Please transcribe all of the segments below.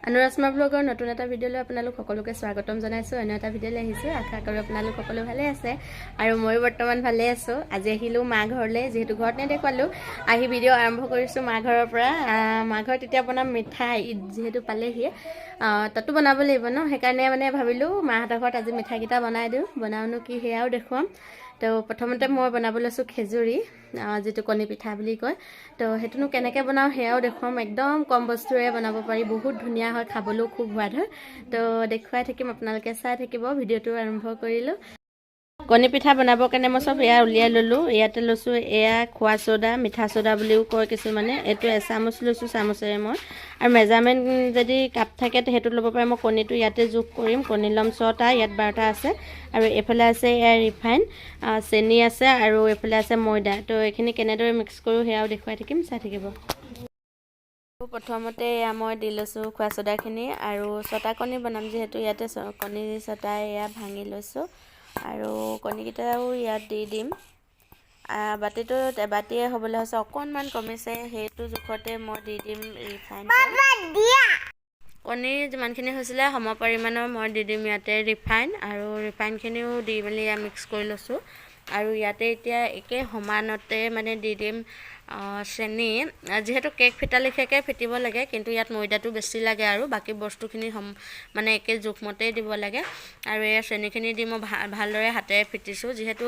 अनुरास्मा bagger নতুন এটা ভিডিঅ'লৈ আপোনালোক সকলোকে স্বাগতম জনাইছোঁ। অন্য এটা ভিডিঅ'লৈ আহিছোঁ। আশা কৰোঁ আপোনালোক সকলো ভালে আছে আৰু মই বৰ্তমান ভালে আছোঁ। আজি আহিলোঁ মা ঘৰলৈ, যিহেতু ঘৰত নেদেখুৱালোঁ। আহি ভিডিঅ' আৰম্ভ কৰিছোঁ মা ঘৰৰ পৰা। মা ঘৰত এতিয়া বনাম মিঠাই, ঈদ যিহেতু পালেহি তাতো বনাব লাগিব ন, সেইকাৰণে মানে ভাবিলোঁ মাহঁতৰ ঘৰত আজি মিঠাইকেইটা বনাই দিওঁ। বনাওনো কি সেয়াও দেখুৱাম। তো প্ৰথমতে মই বনাব লৈছোঁ খেজুৰি, যিটো কণী পিঠা বুলি কয়। তো সেইটোনো কেনেকৈ বনাওঁ সেয়াও দেখুৱাম। একদম কম বস্তুৰে বনাব পাৰি, বহুত ধুনীয়া হয়, খাবলৈও খুব সোৱাদ হয়। তো দেখুৱাই থাকিম, আপোনালোকে চাই থাকিব। ভিডিঅ'টো আৰম্ভ কৰিলোঁ। কণী পিঠা বনাবৰ কাৰণে মই চব এয়া উলিয়াই ল'লোঁ। ইয়াতে লৈছোঁ এয়া খোৱা চ'দা, মিঠা চ'দা বুলিও কয় কিছুমানে। এইটো এচামুচ লৈছোঁ চামুচেৰে মই, আৰু মেজাৰমেণ্ট যদি কাপ থাকে সেইটোত ল'ব পাৰে। মই কণীটো ইয়াতে জোখ কৰিম। কণী ল'ম 6টা, ইয়াত 12টা আছে। আৰু এইফালে আছে এয়া ৰিফাইন, চেনি আছে, আৰু এইফালে আছে ময়দা। তো এইখিনি কেনেদৰে মিক্স কৰোঁ সেয়াও দেখুৱাই থাকিম, চাই থাকিব। প্ৰথমতে এয়া মই দি লৈছোঁ খোৱা চ'দাখিনি, আৰু 6টা কণী বনাম যিহেতু ইয়াতে কণী 6টা এয়া ভাঙি লৈছোঁ, আৰু কণীকেইটাও ইয়াত দি দিম। বাতিটোত এবাতিয়ে হ'বলৈ হৈছে, অকণমান কমিছে, সেইটো জোখতে মই দি দিম ৰিফাইন। কণী যিমানখিনি হৈছিলে সম পৰিমাণৰ মই দি দিম ইয়াতে ৰিফাইন, আৰু ৰিফাইনখিনিও দি মেলি মিক্স কৰি লৈছোঁ। আৰু ইয়াতে এতিয়া একে সমানতে মানে দি দিম চেনি। যিহেতু কেক ফিটা লেখীয়াকৈ ফিটিব লাগে, কিন্তু ইয়াত ময়দাটো বেছি লাগে, আৰু বাকী বস্তুখিনি মানে একে জোখমতেই দিব লাগে। আৰু এয়া চেনিখিনি দি মই ভালদৰে হাতেৰে ফিটিছোঁ। যিহেতু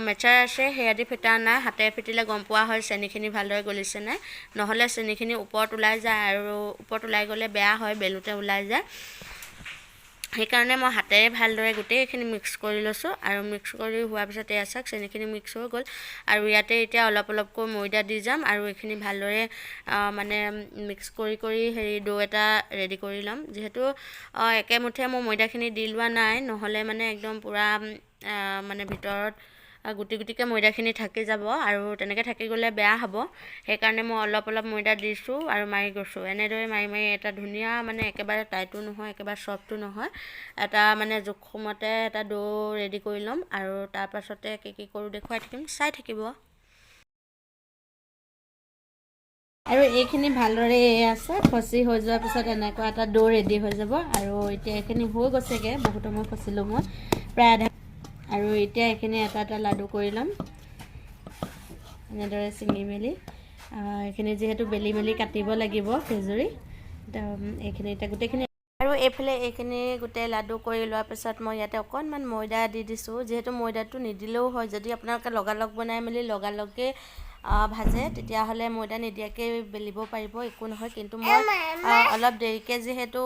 মেচাৰ আছে, সেয়া দি ফিটা নাই। হাতেৰে ফিটিলে গম পোৱা হয় চেনিখিনি ভালদৰে গলিছে নাই, নহ'লে চেনিখিনি ওপৰত ওলাই যায়, আৰু ওপৰত ওলাই গ'লে বেয়া হয়, বেলুতে ওলাই যায়। সেইকাৰণে মই হাতেৰে ভালদৰে গোটেইখিনি মিক্স কৰি লৈছোঁ। আৰু মিক্স কৰি হোৱাৰ পিছত এয়া চাওক চেনিখিনি মিক্স হৈ গ'ল, আৰু ইয়াতে এতিয়া অলপ অলপকৈ ময়দা দি যাম, আৰু এইখিনি ভালদৰে মানে মিক্স কৰি ডো এটা ৰেডি কৰি ল'ম। যিহেতু একেমুঠে মই ময়দাখিনি দি লোৱা নাই, নহ'লে মানে একদম পূৰা মানে ভিতৰত গুটি গুটিকৈ ময়দাখিনি থাকি যাব, আৰু তেনেকৈ থাকি গ'লে বেয়া হ'ব। সেইকাৰণে মই অলপ অলপ ময়দা দিছোঁ আৰু মাৰি গৈছোঁ। এনেদৰে মাৰি মাৰি এটা ধুনীয়া, মানে একেবাৰে টাইটো নহয়, একেবাৰে চফ্টো নহয়, এটা মানে জোখমতে এটা ডো ৰেডি কৰি ল'ম। আৰু তাৰপাছতে কি কৰোঁ দেখুৱাই থাকিম, চাই থাকিব। আৰু এইখিনি ভালদৰে আছে ফচি হৈ যোৱাৰ পিছত এনেকুৱা এটা ডো ৰেডি হৈ যাব। আৰু এতিয়া এইখিনি হৈ গৈছেগৈ, বহুত সময় ফচিলোঁ মই, প্ৰায় আধা। আৰু এতিয়া এইখিনি এটা এটা লাডু কৰি ল'ম, এনেদৰে ছিঙি মেলি। এইখিনি যিহেতু বেলি মেলি কাটিব লাগিব খেজুৰি, তো এইখিনি এতিয়া গোটেইখিনি। আৰু এইফালে এইখিনি গোটেই লাডু কৰি লোৱাৰ পিছত মই ইয়াতে অকণমান ময়দা দি দিছোঁ। যিহেতু ময়দাটো নিদিলেও হয়, যদি আপোনালোকে লগালগ বনাই মেলি লগালগে ভাজে, তেতিয়াহ'লে ময়দা নিদিয়াকৈ বেলিব পাৰিব, একো নহয়। কিন্তু মই অলপ দেৰিকৈ যিহেতু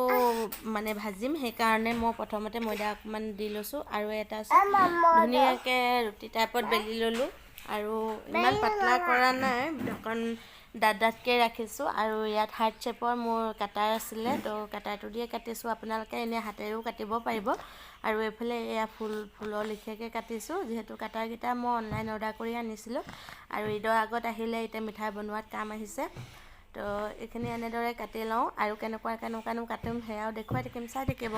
মানে ভাজিম, সেইকাৰণে মই প্ৰথমতে ময়দা অকণমান দি লৈছোঁ, আৰু এটা ধুনীয়াকৈ ৰুটি টাইপত বেলি ল'লোঁ। আৰু ইমান পাতলা কৰা নাই, অকণ ডাঠকৈ ৰাখিছোঁ। আৰু ইয়াত হাৰ্ট শ্বেপৰ মোৰ কাটাৰ আছিলে, তো কাটাৰটো দিয়ে কাটিছোঁ। আপোনালোকে এনেই হাতেৰেও কাটিব পাৰিব। আৰু এইফালে এয়া ফুলৰ লেখীয়াকৈ কাটিছোঁ, যিহেতু কাটাৰকেইটা মই অনলাইন অৰ্ডাৰ কৰি আনিছিলোঁ, আৰু ঈদৰ আগত আহিলে এতিয়া মিঠাই বনোৱাত কাম আহিছে। তো এইখিনি এনেদৰে কাটি লওঁ, আৰু কেনেকুৱানো কাটিম সেয়াও দেখুৱাই থাকিম, চাই থাকিব।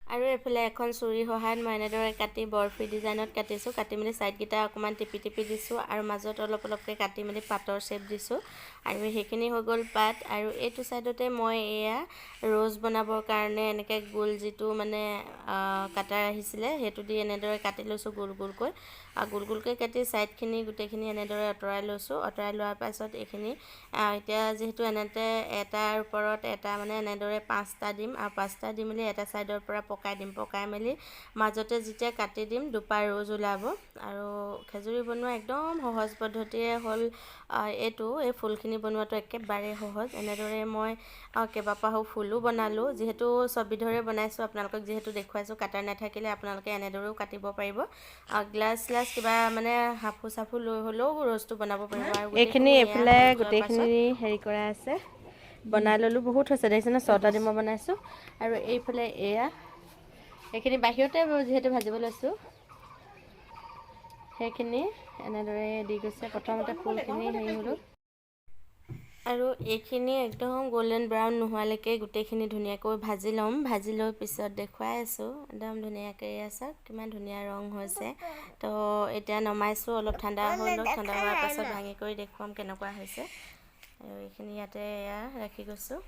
আৰু এইফালে এখন চুৰিৰ সহায়ত মই এনেদৰে কাটি বৰফি ডিজাইনত কাটিছোঁ। কাটি মেলি ছাইডকেইটা অকণমান টিপি দিছোঁ, আৰু মাজত অলপ অলপকৈ কাটি মেলি পাতৰ শ্বেপ দিছোঁ। আৰু সেইখিনি হৈ গ'ল পাত। আৰু এইটো ছাইডতে মই এয়া ৰ'জ বনাবৰ কাৰণে এনেকৈ গোল, যিটো মানে কাটাৰ আহিছিলে, সেইটো দি এনেদৰে কাটি লৈছোঁ গোল গোলকৈ। গোল গোলকৈ কাটি ছাইডখিনি গোটেইখিনি এনেদৰে আঁতৰাই লৈছোঁ। আঁতৰাই লোৱাৰ পাছত এইখিনি এতিয়া যিহেতু এনেতে এটাৰ ওপৰত এটা মানে এনেদৰে 5টা দিম, আৰু 5টা দি মেলি এটা ছাইডৰ পৰা পকাই দিম। পকাই মেলি মাজতে যেতিয়া কাটি দিম, দুপা ৰ'জ ওলাব। আৰু খেজুৰি বনোৱা একদম সহজ পদ্ধতিৰে হ'ল এইটো। এই ফুলখিনি বনোৱাটো একেবাৰে সহজ। এনেদৰে মই কেইবাপাহো ফুলো বনালোঁ। যিহেতু চব বিধৰে বনাইছোঁ, আপোনালোকক যিহেতু দেখুৱাইছোঁ। কাটাৰ নাথাকিলে আপোনালোকে এনেদৰেও কাটিব পাৰিব। গ্লাছ কিবা মানে হাফু চাফু লৈ হ'লেও ৰ'জটো বনাব পাৰিব। আৰু এইখিনি এইফালে গোটেইখিনি হেৰি কৰা আছে, বনাই ল'লোঁ। বহুত হৈছে দেখিছেনে, 6টা দি মই বনাইছোঁ। আৰু এইফালে এয়া এইখিনি বাহিৰতে যিহেতু ভাজিব লৈছোঁ, সেইখিনি এনেদৰে দি গৈছে। প্ৰথমতে ফুলখিনি হেৰি হ'লোঁ, আৰু এইখিনি একদম গল্ডেন ব্ৰাউন নোহোৱালৈকে গোটেইখিনি ধুনীয়াকৈ ভাজি ল'ম। ভাজি লৈ পিছত দেখুৱাই আছোঁ একদম ধুনীয়াকৈ চাওক কিমান ধুনীয়া ৰং হৈছে। তো এতিয়া নমাইছোঁ, অলপ ঠাণ্ডা হৈ লওক, ঠাণ্ডা হোৱাৰ পাছত ভাঙি কৰি দেখুৱাম কেনেকুৱা হৈছে। আৰু এইখিনি ইয়াতে এয়া ৰাখি গৈছোঁ।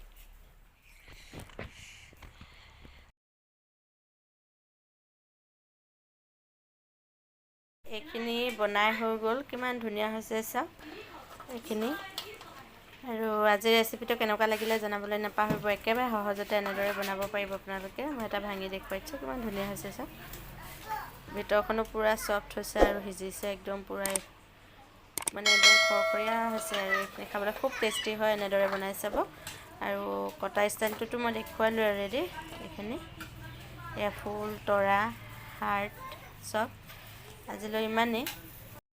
এইখিনি বনাই হৈ গ'ল, কিমান ধুনীয়া হৈছে চাওক এইখিনি। আৰু আজিৰ ৰেচিপিটো কেনেকুৱা লাগিলে জনাবলৈ নাপাহৰিব। একেবাৰে সহজতে এনেদৰে বনাব পাৰিব আপোনালোকে। মই এটা ভাঙি দেখুৱাইছোঁ, কিমান ধুনীয়া হৈছে চাওক। ভিতৰখনো পূৰা ছফ্ট হৈছে আৰু সিজিছে একদম পূৰা, মানে একদম খৰখৰীয়া হৈছে। আৰু এইখিনি খাবলৈ খুব টেষ্টি হয়, এনেদৰে বনাই চাব। আৰু কটা ষ্টাইলটোতো মই দেখুৱালোঁ অলৰেডি। এইখিনি এয়া ফুল, তৰা, হাৰ্ট চব। আজিলৈ ইমানেই।